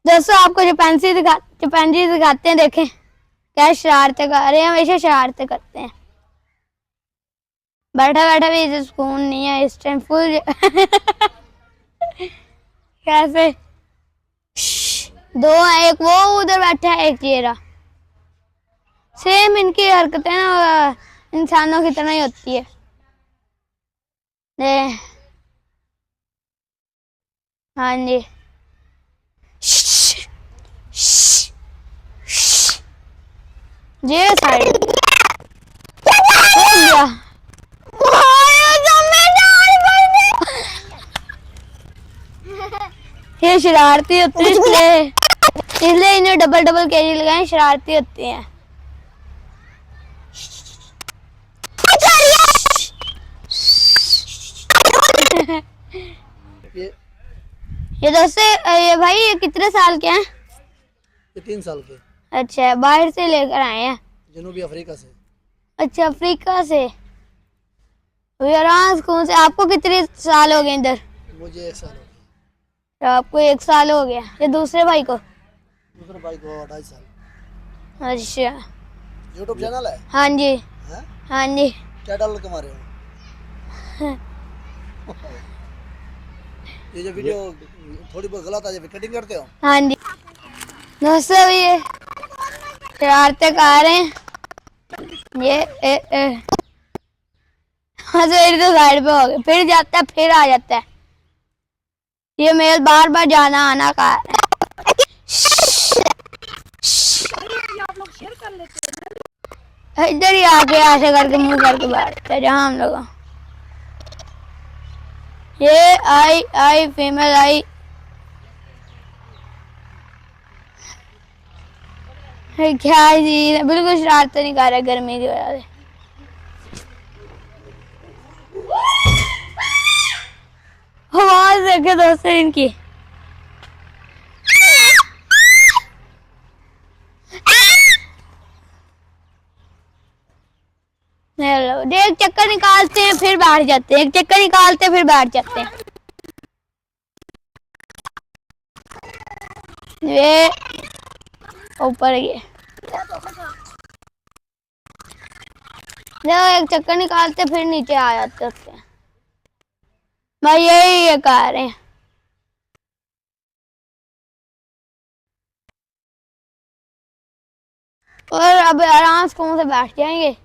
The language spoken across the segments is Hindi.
दोस्तों आपको चिंपैंजी दिखाते हैं, देखें क्या शरारतें कर रहे हैं, हमेशा शरारतें करते हैं। बैठा बैठा भी सुकून नहीं है इस टाइम, फुल कैसे दो हैं, एक वो उधर बैठा है, एक ये रहा। सेम इनकी हरकतें ना इंसानों की तरह ही होती है। हाँ जी, ये साइड हो गया। ये शरारती होती है, इसलिए इन्हें डबल डबल केजी लगाए, शरारती होती हैं। ये दोस्तों, ये भाई ये कितने साल के हैं? ये 3 साल के। अच्छा, बाहर से लेकर आए हैं? जनूबी अफ्रीका से। अच्छा, अफ्रीका से। स्कूल से। आपको कितने साल हो गए इधर? मुझे 1 साल हो गया। तो आपको 1 साल हो गया। ये दूसरे भाई को? दूसरे भाई को 2.5 साल। अच्छा, यूट्यूब चैनल है? हाँ जी। है? हाँ जी। क्या डॉलर कमा रहे हो? ये जो वीडियो थोड़ी बहुत गलत है, कटिंग करते हो? हाँ जी दोस्तों, ये शरारतें कर रहे हैं। ये हाँ तो साइड पे हो गए, फिर जाता है फिर आ जाता है। ये मेल बार बार जाना आना का है। इधर ही आके ऐसे करके मुंह करके बैठते जहाँ हम लोग। ये आई फीमेल आई। क्या जी, बिल्कुल शरारत नहीं कर रहे गर्मी की वजह से। आवाज देखे दोस्तों इनकी। एक चक्कर निकालते हैं फिर बैठ जाते हैं, एक चक्कर निकालते हैं फिर बैठ जाते हैं। ये ऊपर ये एक चक्कर निकालते फिर नीचे आ जाते होते हैं। मैं यही ये कह रहे हैं। और अब आराम सुकून से बैठ जाएंगे।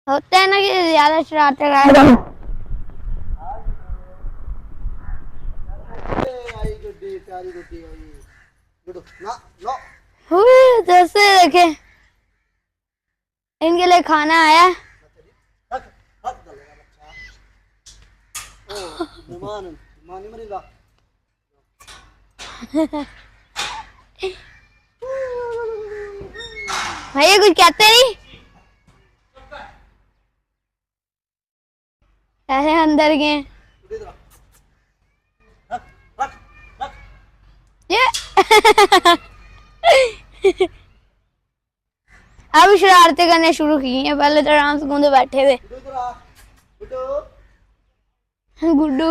होता है ना कि ज्यादा शरारतें कर रहे हैं। दोस्तों देखे, इनके लिए खाना आया। भैया कुछ कहते नहीं, ऐसे अंदर गए। ये अब शरारतें करने शुरू की हैं, पहले तो आराम से गूंदे बैठे थे। गुड्डू